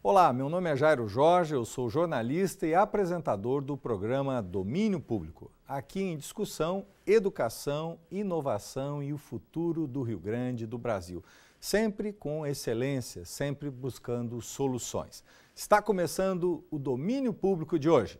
Olá, meu nome é Jairo Jorge, eu sou jornalista e apresentador do programa Domínio Público. Aqui em discussão, educação, inovação e o futuro do Rio Grande do Brasil. Sempre com excelência, sempre buscando soluções. Está começando o Domínio Público de hoje.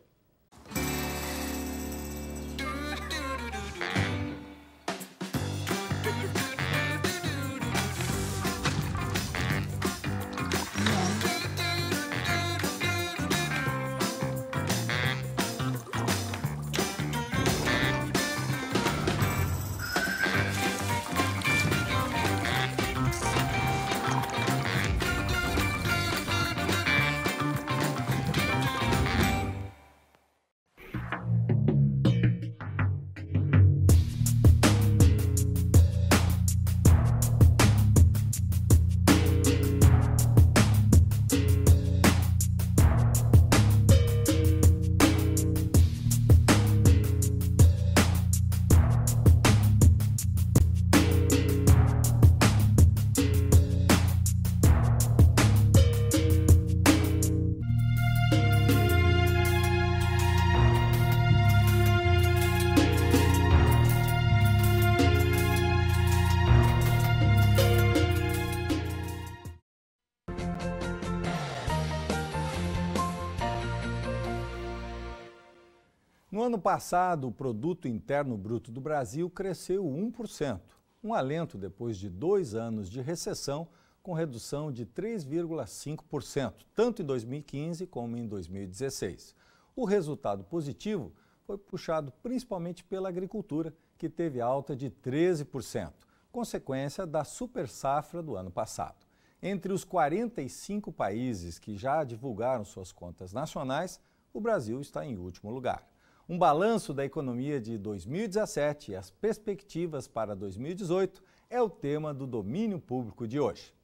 No ano passado, o Produto Interno Bruto do Brasil cresceu 1%, um alento depois de 2 anos de recessão, com redução de 3,5%, tanto em 2015 como em 2016. O resultado positivo foi puxado principalmente pela agricultura, que teve alta de 13%, consequência da super safra do ano passado. Entre os 45 países que já divulgaram suas contas nacionais, o Brasil está em último lugar. Um balanço da economia de 2017 e as perspectivas para 2018 é o tema do Domínio Público de hoje.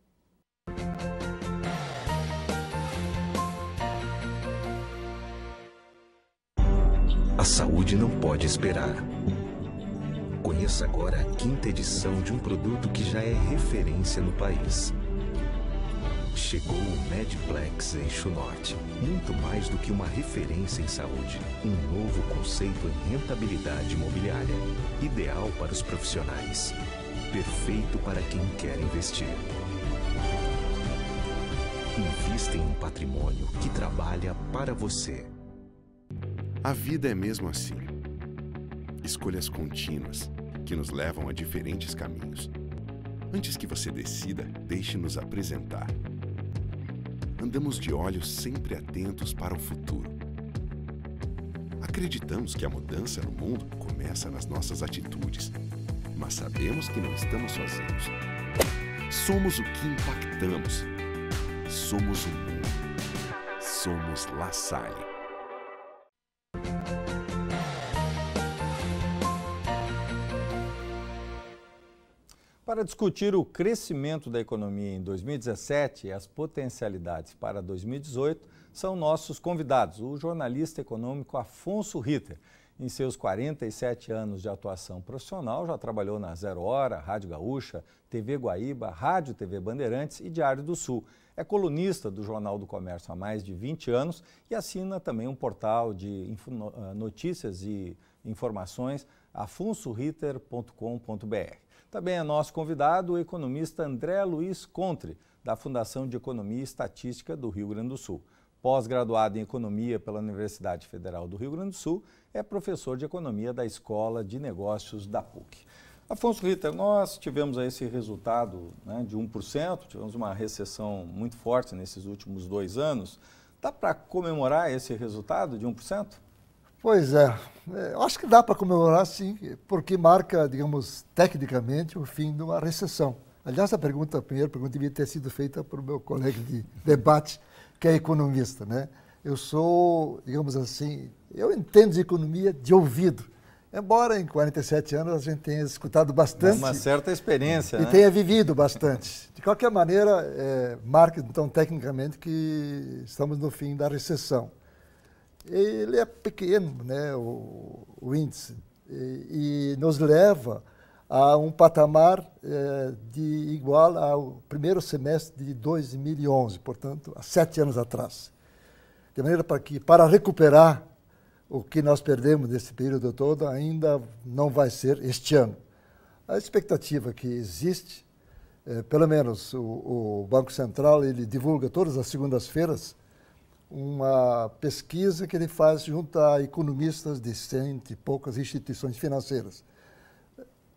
A saúde não pode esperar. Conheça agora a 5ª edição de um produto que já é referência no país. Chegou o Medplex Eixo Norte. Muito mais do que uma referência em saúde. Um novo conceito em rentabilidade imobiliária. Ideal para os profissionais. Perfeito para quem quer investir. Invista em um patrimônio que trabalha para você. A vida é mesmo assim. Escolhas contínuas que nos levam a diferentes caminhos. Antes que você decida, deixe-nos apresentar. Andamos de olhos sempre atentos para o futuro. Acreditamos que a mudança no mundo começa nas nossas atitudes, mas sabemos que não estamos sozinhos. Somos o que impactamos. Somos o mundo. Somos La Salle. Para discutir o crescimento da economia em 2017 e as potencialidades para 2018, são nossos convidados, o jornalista econômico Afonso Ritter. Em seus 47 anos de atuação profissional, já trabalhou na Zero Hora, Rádio Gaúcha, TV Guaíba, Rádio TV Bandeirantes e Diário do Sul. É colunista do Jornal do Comércio há mais de 20 anos e assina também um portal de notícias e informações, afonsoriter.com.br. Também é nosso convidado o economista André Luiz Contre, da Fundação de Economia e Estatística do Rio Grande do Sul. Pós-graduado em Economia pela Universidade Federal do Rio Grande do Sul, é professor de Economia da Escola de Negócios da PUC. Afonso Ritter, nós tivemos esse resultado, de 1%, tivemos uma recessão muito forte nesses últimos 2 anos. Dá para comemorar esse resultado de 1%? Pois é, eu acho que dá para comemorar sim, porque marca, digamos, tecnicamente o fim de uma recessão. Aliás, a primeira pergunta devia ter sido feita por meu colega de debate, que é economista, né? Eu sou, digamos assim, eu entendo de economia de ouvido, embora em 47 anos a gente tenha escutado bastante. Uma certa experiência, e tenha vivido bastante. De qualquer maneira, marca então tecnicamente que estamos no fim da recessão. Ele é pequeno, né, o índice, e nos leva a um patamar igual ao primeiro semestre de 2011, portanto, há 7 anos atrás. De maneira que, para recuperar o que nós perdemos nesse período todo, ainda não vai ser este ano. A expectativa que existe, pelo menos o Banco Central, ele divulga todas as segundas-feiras uma pesquisa que ele faz junto a economistas de 100 e poucas instituições financeiras.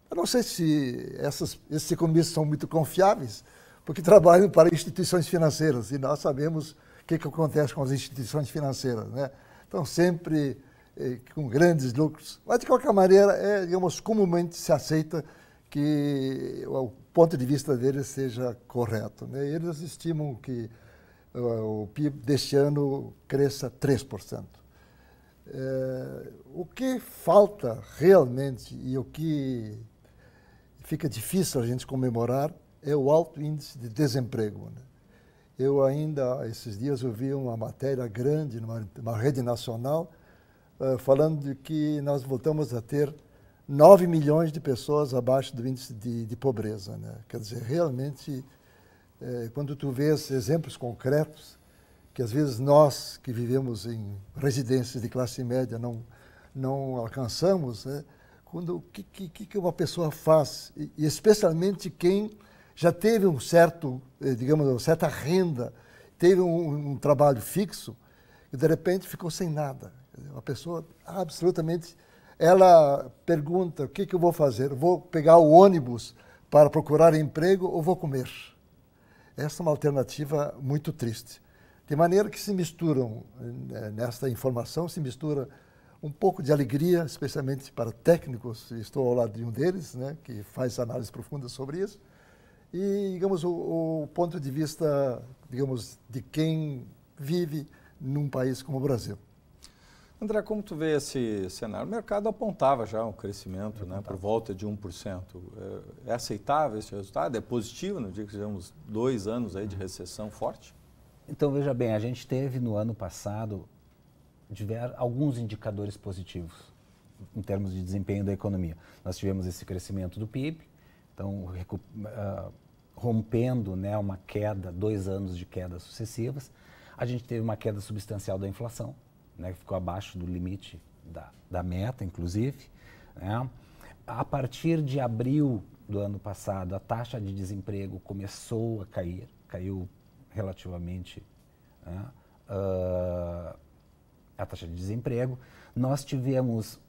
Eu não sei se esses economistas são muito confiáveis, porque trabalham para instituições financeiras, e nós sabemos o que acontece com as instituições financeiras, né? Então, sempre com grandes lucros. Mas, de qualquer maneira, digamos, comumente se aceita que o ponto de vista deles seja correto, né? Eles estimam que o PIB deste ano cresça 3%. O que falta realmente e o que fica difícil a gente comemorar é o alto índice de desemprego, né? Eu ainda, esses dias, ouvi uma matéria grande numa rede nacional falando de que nós voltamos a ter 9 milhões de pessoas abaixo do índice de pobreza, né? Quer dizer, realmente, quando tu vês exemplos concretos, que às vezes nós que vivemos em residências de classe média não alcançamos, né? O que uma pessoa faz, e especialmente quem já teve digamos, uma certa renda, teve um trabalho fixo, e de repente ficou sem nada. Uma pessoa absolutamente, ela pergunta, o que eu vou fazer? Vou pegar o ônibus para procurar emprego ou vou comer? Essa é uma alternativa muito triste. De maneira que se misturam, nesta informação, se mistura um pouco de alegria, especialmente para técnicos, estou ao lado de um deles, né, que faz análise profunda sobre isso, e, digamos, o ponto de vista, digamos, de quem vive num país como o Brasil. André, como tu vê esse cenário? O mercado apontava já um crescimento, né, por volta de 1%. É aceitável esse resultado? É positivo no dia que tivemos 2 anos aí de recessão forte? Então, veja bem, a gente teve no ano passado alguns indicadores positivos em termos de desempenho da economia. Nós tivemos esse crescimento do PIB, então rompendo, né, uma queda, 2 anos de quedas sucessivas. A gente teve uma queda substancial da inflação, né, que ficou abaixo do limite da meta, inclusive, né? A partir de abril do ano passado, a taxa de desemprego começou a cair, caiu relativamente, né, a taxa de desemprego. Nós tivemos,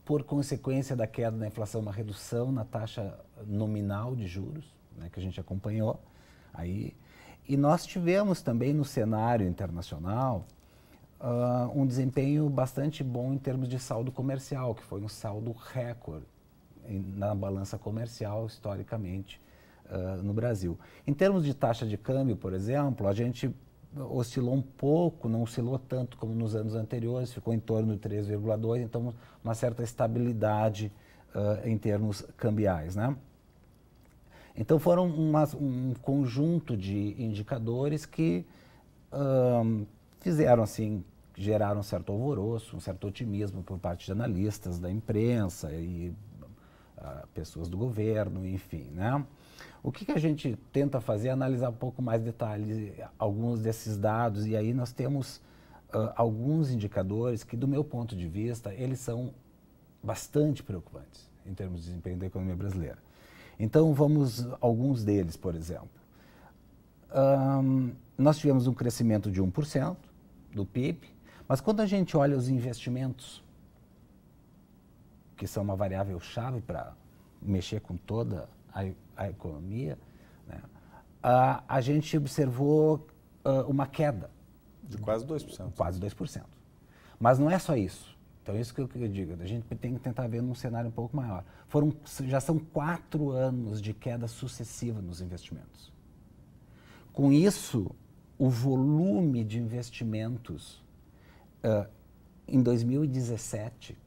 por consequência da queda da inflação, uma redução na taxa nominal de juros, né, que a gente acompanhou aí. E nós tivemos também no cenário internacional um desempenho bastante bom em termos de saldo comercial, que foi um saldo recorde na balança comercial historicamente no Brasil. Em termos de taxa de câmbio, por exemplo, a gente oscilou um pouco, não oscilou tanto como nos anos anteriores, ficou em torno de 3,2, então uma certa estabilidade em termos cambiais, né? Então foram um conjunto de indicadores que fizeram assim, geraram um certo alvoroço, um certo otimismo por parte de analistas da imprensa e pessoas do governo, enfim, né? O que a gente tenta fazer é analisar um pouco mais detalhes, alguns desses dados, e aí nós temos alguns indicadores que, do meu ponto de vista, eles são bastante preocupantes em termos de desempenho da economia brasileira. Então, vamos a alguns deles, por exemplo. Nós tivemos um crescimento de 1% do PIB, mas quando a gente olha os investimentos, que são uma variável-chave para mexer com toda a economia, né, a gente observou uma queda. De quase 2%. Quase 2%. Mas não é só isso. Então, isso que eu digo, a gente tem que tentar ver num cenário um pouco maior. Já são 4 anos de queda sucessiva nos investimentos. Com isso, o volume de investimentos em 2017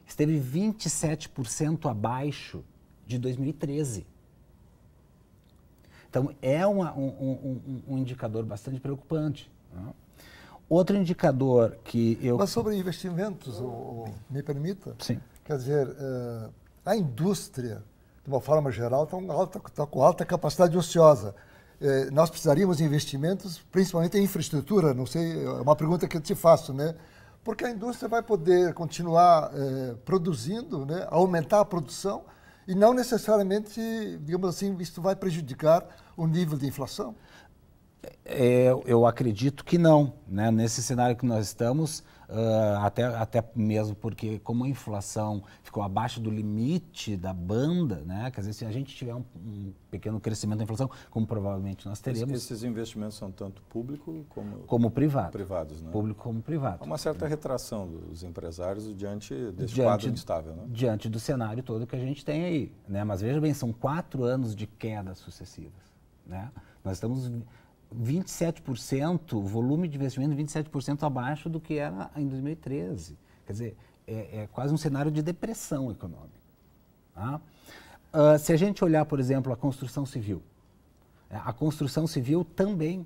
esteve 27% abaixo de 2013. Então, é um indicador bastante preocupante, né? Outro indicador que eu... Mas sobre investimentos, me permita? Sim. Quer dizer, a indústria de uma forma geral, está com alta capacidade ociosa. Nós precisaríamos de investimentos, principalmente em infraestrutura, não sei, é uma pergunta que eu te faço, né? Porque a indústria vai poder continuar produzindo, né? Aumentar a produção e não necessariamente, digamos assim, isso vai prejudicar o nível de inflação? Eu acredito que não, né? Nesse cenário que nós estamos, até mesmo porque como a inflação ficou abaixo do limite da banda, né? Quer dizer, se a gente tiver um pequeno crescimento da inflação, como provavelmente nós teremos... Esses investimentos são tanto público como privado. Privados, né? Público como privado. Há uma certa retração dos empresários diante desse quadro instável, né? Diante do cenário todo que a gente tem aí, né? Mas veja bem, são 4 anos de quedas sucessivas, né? Nós estamos 27%, volume de investimento 27% abaixo do que era em 2013. Quer dizer, é quase um cenário de depressão econômica. Tá? Se a gente olhar, por exemplo, a construção civil também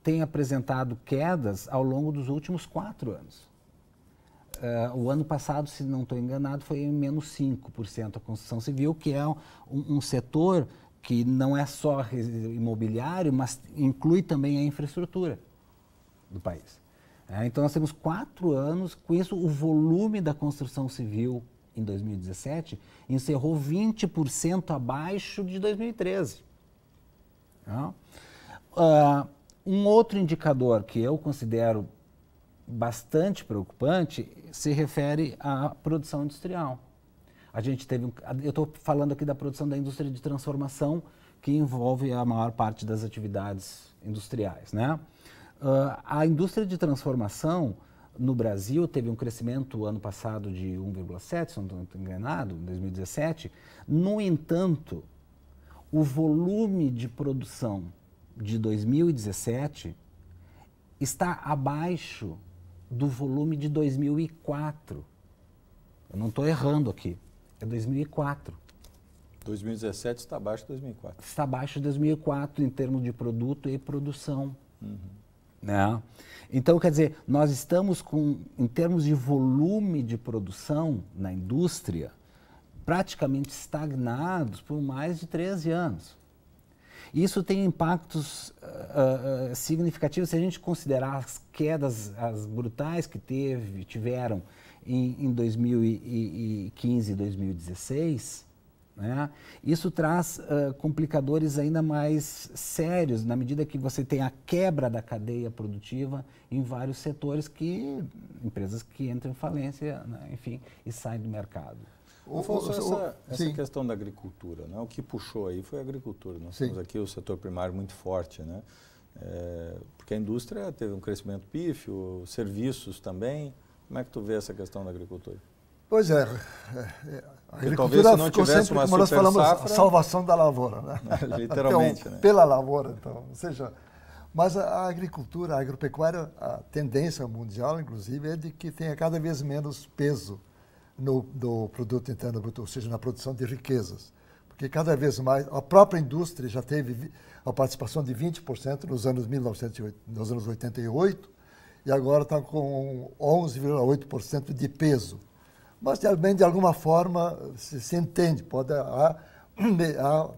tem apresentado quedas ao longo dos últimos 4 anos. O ano passado, se não estou enganado, foi em menos 5% a construção civil, que é um setor que não é só imobiliário, mas inclui também a infraestrutura do país. Então, nós temos 4 anos, com isso o volume da construção civil em 2017 encerrou 20% abaixo de 2013. Um outro indicador que eu considero bastante preocupante se refere à produção industrial. A gente teve eu estou falando aqui da produção da indústria de transformação, que envolve a maior parte das atividades industriais, né? A indústria de transformação no Brasil teve um crescimento ano passado de 1,7%, se não estou enganado, em 2017. No entanto, o volume de produção de 2017 está abaixo do volume de 2004. Eu não estou errando aqui. É 2004. 2017 está abaixo de 2004. Está abaixo de 2004 em termos de produto e produção. Né? Então, quer dizer, nós estamos em termos de volume de produção na indústria, praticamente estagnados por mais de 13 anos. Isso tem impactos significativos se a gente considerar as quedas brutais que tiveram em 2015 e 2016, né? Isso traz complicadores ainda mais sérios, na medida que você tem a quebra da cadeia produtiva em vários setores, empresas que entram em falência, né? Enfim, e saem do mercado. Afonso, essa questão da agricultura, né? O que puxou aí foi a agricultura. Nós temos aqui o setor primário muito forte, né? Porque a indústria teve um crescimento pífio, serviços também. Como é que tu vê essa questão da agricultura? Pois é, a agricultura ficou sempre, como nós falamos, a salvação da lavoura, né? Literalmente, então, né? Pela lavoura, então, ou seja, mas a agricultura, a agropecuária, a tendência mundial, inclusive, é de que tenha cada vez menos peso do produto interno bruto, ou seja, na produção de riquezas. Porque cada vez mais, a própria indústria já teve a participação de 20% nos anos 88, e agora está com 11,8% de peso. Mas, de alguma forma, se entende, há,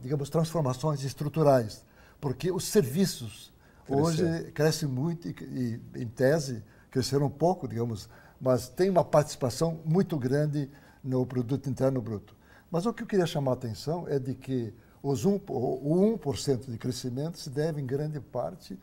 digamos, transformações estruturais, porque os serviços hoje crescem muito e, em tese, cresceram um pouco, digamos, mas tem uma participação muito grande no produto interno bruto. Mas o que eu queria chamar a atenção é de que o 1% de crescimento se deve, em grande parte,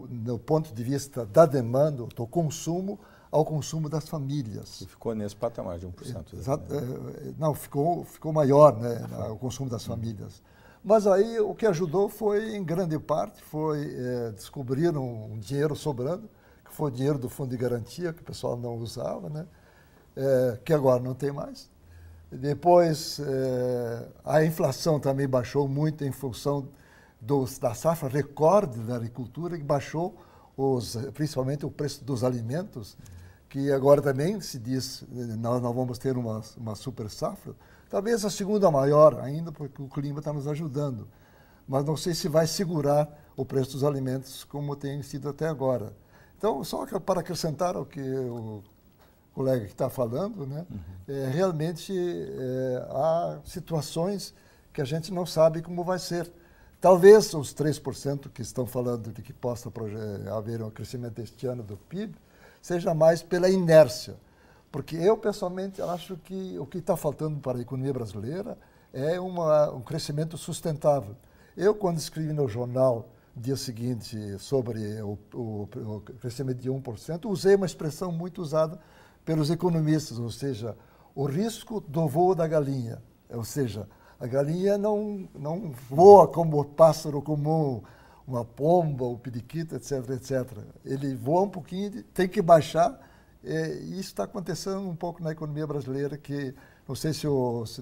do ponto de vista da demanda, do consumo, ao consumo das famílias. E ficou nesse patamar de 1%. Não, ficou maior, né, o consumo das famílias. Mas aí o que ajudou foi, em grande parte, descobriram um dinheiro sobrando, que foi o dinheiro do Fundo de Garantia, que o pessoal não usava, né, que agora não tem mais. Depois, a inflação também baixou muito em função da safra recorde da agricultura, que baixou principalmente o preço dos alimentos, que agora também se diz nós vamos ter uma super safra, talvez a segunda maior ainda, porque o clima está nos ajudando. Mas não sei se vai segurar o preço dos alimentos como tem sido até agora. Então, só para acrescentar o que o colega que está falando, né? Realmente há situações que a gente não sabe como vai ser. Talvez os 3% que estão falando de que possa haver um crescimento este ano do PIB seja mais pela inércia. Porque eu, pessoalmente, acho que o que está faltando para a economia brasileira é um crescimento sustentável. Eu, quando escrevi no jornal, dia seguinte, sobre o crescimento de 1%, usei uma expressão muito usada pelos economistas, ou seja, o risco do voo da galinha. Ou seja, a galinha não voa como o pássaro comum, uma pomba, o periquito, etc, etc. Ele voa um pouquinho, tem que baixar, e isso está acontecendo um pouco na economia brasileira, que não sei se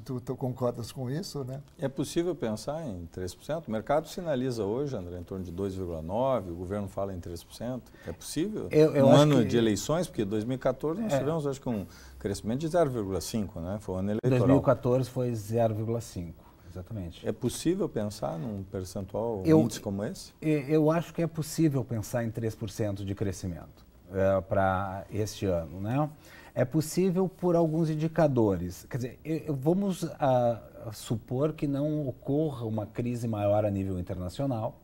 tu concordas com isso, né? É possível pensar em 3%? O mercado sinaliza hoje, André, em torno de 2,9%, o governo fala em 3%. É possível? Eu um acho ano que... de eleições, porque em 2014 nós tivemos, acho que um crescimento de 0,5%, né? Foi um ano eleitoral. 2014 foi 0,5%, exatamente. É possível pensar num percentual índice como esse? Eu acho que é possível pensar em 3% de crescimento para este ano, né? É possível por alguns indicadores. Quer dizer, vamos supor que não ocorra uma crise maior a nível internacional.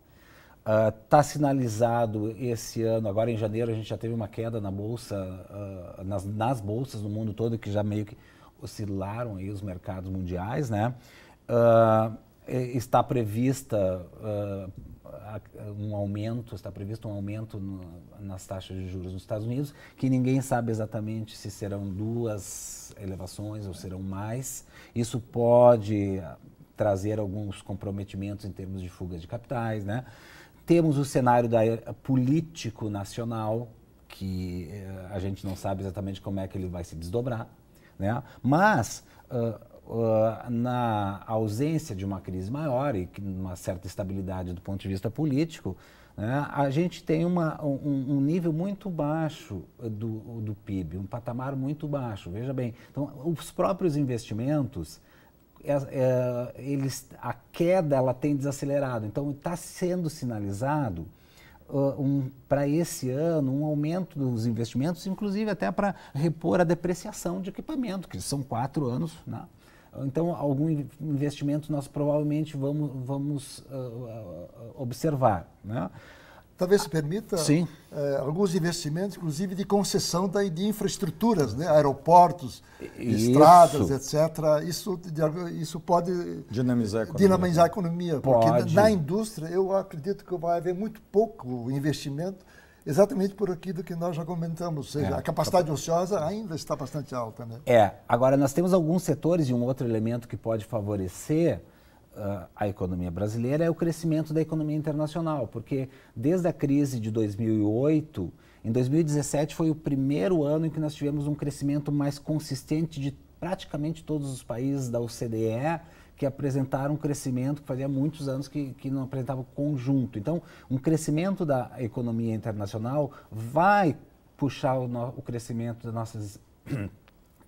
Está sinalizado esse ano, agora em janeiro a gente já teve uma queda na bolsa, nas bolsas no mundo todo, que já meio que oscilaram aí os mercados mundiais, né? Está prevista está previsto um aumento nas taxas de juros nos Estados Unidos, que ninguém sabe exatamente se serão 2 elevações ou serão mais. Isso pode trazer alguns comprometimentos em termos de fuga de capitais, né? Temos o cenário político nacional, que a gente não sabe exatamente como é que ele vai se desdobrar, né? Mas na ausência de uma crise maior e uma certa estabilidade do ponto de vista político, né, a gente tem um nível muito baixo do PIB, um patamar muito baixo. Veja bem, então, os próprios investimentos, a queda ela tem desacelerado. Então, está sendo sinalizado para esse ano um aumento dos investimentos, inclusive até para repor a depreciação de equipamento, que são 4 anos, né? Então, algum investimento nós provavelmente vamos observar, né? Talvez se permita alguns investimentos, inclusive de concessão de infraestruturas, né? Aeroportos, estradas, etc. Isso pode dinamizar a economia. Porque na indústria, eu acredito que vai haver muito pouco investimento, exatamente por aquilo que nós já comentamos, ou seja, a capacidade ociosa ainda está bastante alta, né? Agora nós temos alguns setores e um outro elemento que pode favorecer a economia brasileira é o crescimento da economia internacional, porque desde a crise de 2008, em 2017 foi o primeiro ano em que nós tivemos um crescimento mais consistente de praticamente todos os países da OCDE, que apresentaram um crescimento que fazia muitos anos que não apresentava conjunto. Então, um crescimento da economia internacional vai puxar o crescimento das nossas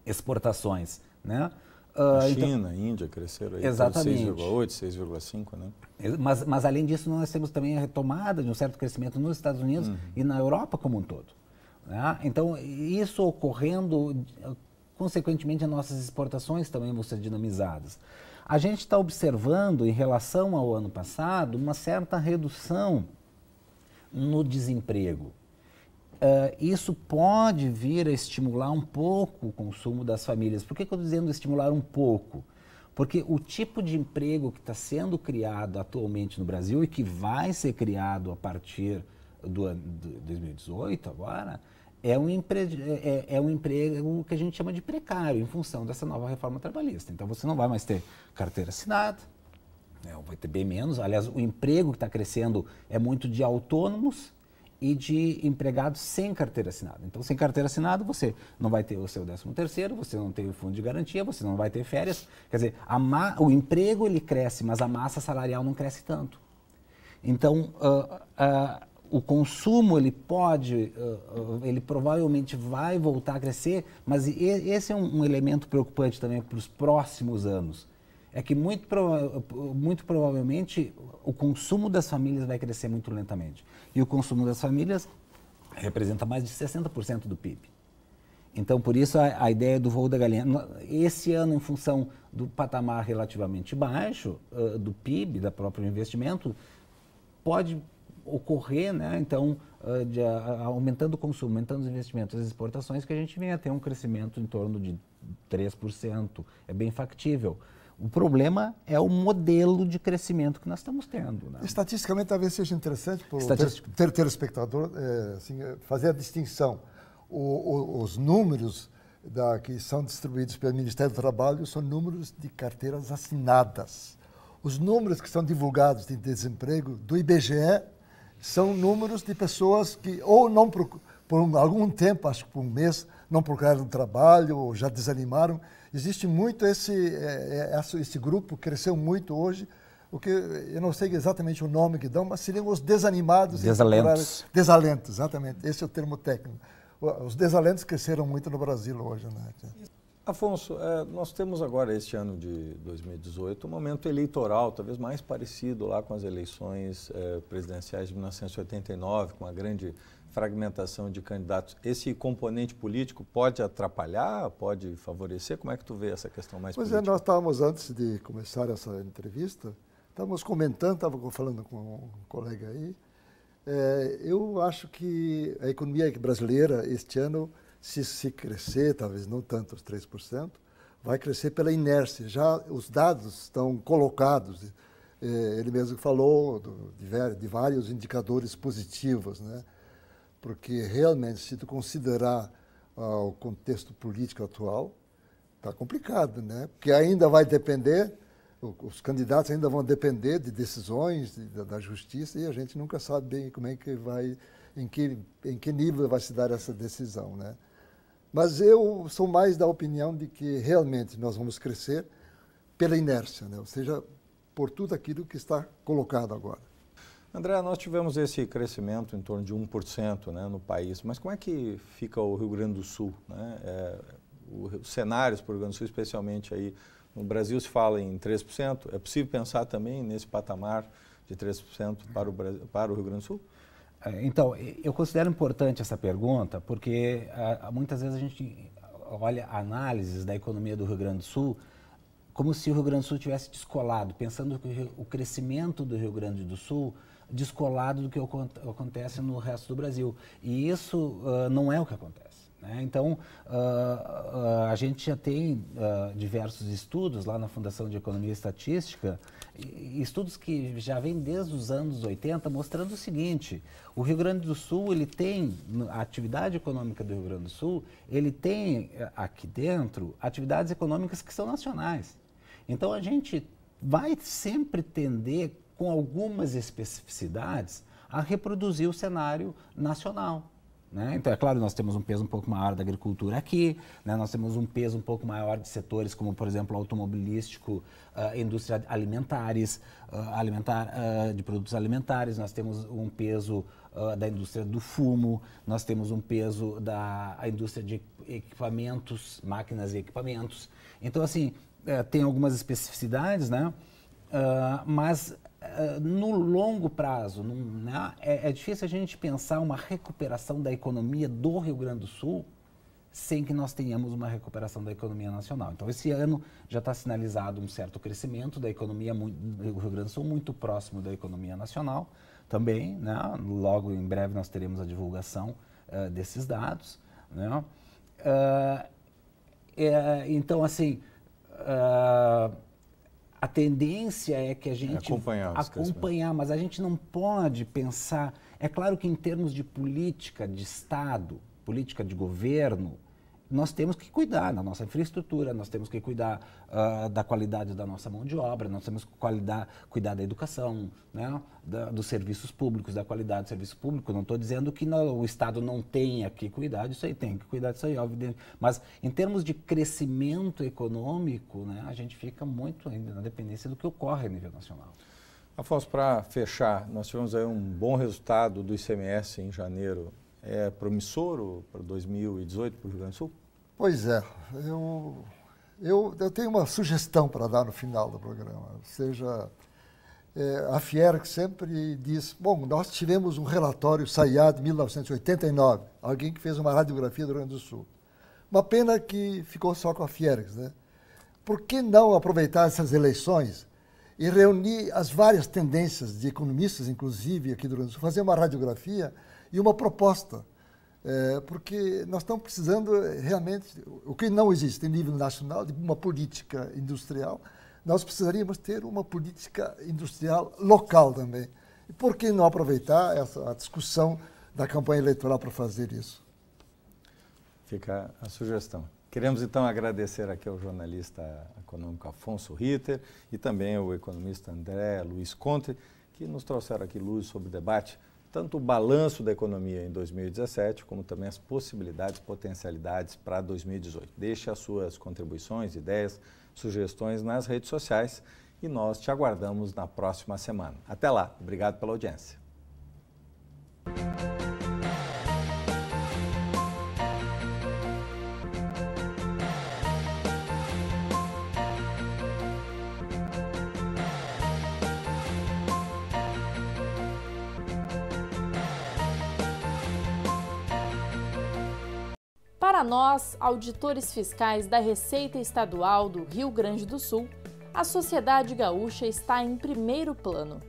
exportações, né? A China, a Índia cresceram aí 6,8%, 6,5%, né? Mas, além disso, nós temos também a retomada de um certo crescimento nos Estados Unidos e na Europa como um todo, né? Então, isso ocorrendo, consequentemente, as nossas exportações também vão ser dinamizadas. A gente está observando, em relação ao ano passado, uma certa redução no desemprego. Isso pode vir a estimular um pouco o consumo das famílias. Por que eu estou dizendo estimular um pouco? Porque o tipo de emprego que está sendo criado atualmente no Brasil e que vai ser criado a partir do ano de 2018 agora, é um emprego que a gente chama de precário, em função dessa nova reforma trabalhista. Então, você não vai mais ter carteira assinada, né, vai ter bem menos. Aliás, o emprego que está crescendo é muito de autônomos e de empregados sem carteira assinada. Então, sem carteira assinada, você não vai ter o seu 13º, você não tem o fundo de garantia, você não vai ter férias. Quer dizer, o emprego ele cresce, mas a massa salarial não cresce tanto. Então, o consumo ele provavelmente vai voltar a crescer, mas esse é um elemento preocupante também para os próximos anos. É que muito provavelmente o consumo das famílias vai crescer muito lentamente. E o consumo das famílias representa mais de 60% do PIB. Então, por isso, a ideia do voo da galinha. Esse ano, em função do patamar relativamente baixo do PIB, da próprio investimento, pode ocorrer, né, então, aumentando o consumo, aumentando os investimentos, as exportações, que a gente venha a ter um crescimento em torno de 3%. É bem factível. O problema é o modelo de crescimento que nós estamos tendo. Né? Estatisticamente, talvez seja interessante para o telespectador assim, fazer a distinção. Os números que são distribuídos pelo Ministério do Trabalho são números de carteiras assinadas. Os números que são divulgados de desemprego do IBGE são números de pessoas que ou não por algum tempo, acho que por um mês, não procuraram trabalho ou já desanimaram. Existe muito esse grupo, cresceu muito hoje, o que eu não sei exatamente o nome que dão, mas seriam os desanimados. Desalentos. Desalentos, exatamente. Esse é o termo técnico. Os desalentos cresceram muito no Brasil hoje, né? Afonso, nós temos agora, este ano de 2018, um momento eleitoral, talvez mais parecido lá com as eleições presidenciais de 1989, com a grande fragmentação de candidatos. Esse componente político pode atrapalhar, pode favorecer? Como é que tu vê essa questão mais política? Pois nós estávamos, antes de começar essa entrevista, estávamos comentando, estava falando com um colega aí, eu acho que a economia brasileira, este ano, se crescer, talvez não tanto os 3%, vai crescer pela inércia. Já os dados estão colocados, ele mesmo falou de vários indicadores positivos, né? Porque realmente, se tu considerar o contexto político atual, está complicado, né? Porque ainda vai depender, os candidatos ainda vão depender de decisões da justiça e a gente nunca sabe bem como é que vai, em que nível vai se dar essa decisão, né? Mas eu sou mais da opinião de que realmente nós vamos crescer pela inércia, né? Ou seja, por tudo aquilo que está colocado agora. André, nós tivemos esse crescimento em torno de 1%, né, no país, mas como é que fica o Rio Grande do Sul, né? Os cenários para o Rio Grande do Sul, especialmente aí no Brasil, se fala em 3%. É possível pensar também nesse patamar de 3% para o Rio Grande do Sul? Então, eu considero importante essa pergunta porque muitas vezes a gente olha análises da economia do Rio Grande do Sul como se o Rio Grande do Sul tivesse descolado, pensando que o crescimento do Rio Grande do Sul descolado do que acontece no resto do Brasil. E isso não é o que acontece, né? Então, a gente já tem diversos estudos lá na Fundação de Economia e Estatística, estudos que já vêm desde os anos 80, mostrando o seguinte: o Rio Grande do Sul, ele tem, a atividade econômica do Rio Grande do Sul, ele tem aqui dentro atividades econômicas que são nacionais. Então, a gente vai sempre tender, com algumas especificidades, a reproduzir o cenário nacional, né? Então, é claro, nós temos um peso um pouco maior da agricultura aqui, né? Nós temos um peso um pouco maior de setores como, por exemplo, automobilístico, indústria alimentares, de produtos alimentares, nós temos um peso da indústria do fumo, nós temos um peso da indústria de equipamentos, máquinas e equipamentos. Então, assim, tem algumas especificidades, né? Mas no longo prazo, né, é difícil a gente pensar uma recuperação da economia do Rio Grande do Sul sem que nós tenhamos uma recuperação da economia nacional. Então, esse ano já está sinalizado um certo crescimento da economia do Rio Grande do Sul, muito próximo da economia nacional também, né? Logo, em breve, nós teremos a divulgação desses dados, né? Então, assim, a tendência é que a gente acompanhar, mas a gente não pode pensar. É claro que em termos de política de Estado, política de governo, nós temos que cuidar da nossa infraestrutura, nós temos que cuidar da qualidade da nossa mão de obra, nós temos que cuidar da educação, né? Dos serviços públicos, da qualidade do serviço público. Não estou dizendo que o Estado não tenha que cuidar disso aí, tem que cuidar disso aí, obviamente. Mas em termos de crescimento econômico, né, a gente fica muito ainda na dependência do que ocorre a nível nacional. Afonso, para fechar, nós tivemos aí um bom resultado do ICMS em janeiro. É promissor para 2018 para o Rio Grande do Sul? Pois é, eu tenho uma sugestão para dar no final do programa. Ou seja, a Fiergs sempre diz, bom, nós tivemos um relatório SAIA de 1989, alguém que fez uma radiografia do Rio Grande do Sul. Uma pena que ficou só com a Fiergs, né? Por que não aproveitar essas eleições e reunir as várias tendências de economistas, inclusive aqui do Rio Grande do Sul, fazer uma radiografia e uma proposta? Porque nós estamos precisando realmente, o que não existe em nível nacional, de uma política industrial, nós precisaríamos ter uma política industrial local também. E por que não aproveitar a discussão da campanha eleitoral para fazer isso? Fica a sugestão. Queremos então agradecer aqui ao jornalista econômico Afonso Ritter e também ao economista André Luiz Conte, que nos trouxeram aqui luz sobre o debate, tanto o balanço da economia em 2017, como também as possibilidades, potencialidades para 2018. Deixe as suas contribuições, ideias, sugestões nas redes sociais e nós te aguardamos na próxima semana. Até lá, obrigado pela audiência. Para nós, auditores fiscais da Receita Estadual do Rio Grande do Sul, a sociedade gaúcha está em primeiro plano.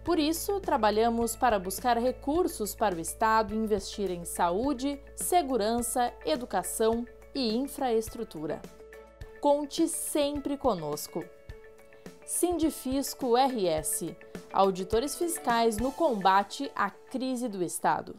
Por isso, trabalhamos para buscar recursos para o Estado investir em saúde, segurança, educação e infraestrutura. Conte sempre conosco. Sindifisco RS, auditores fiscais no combate à crise do Estado.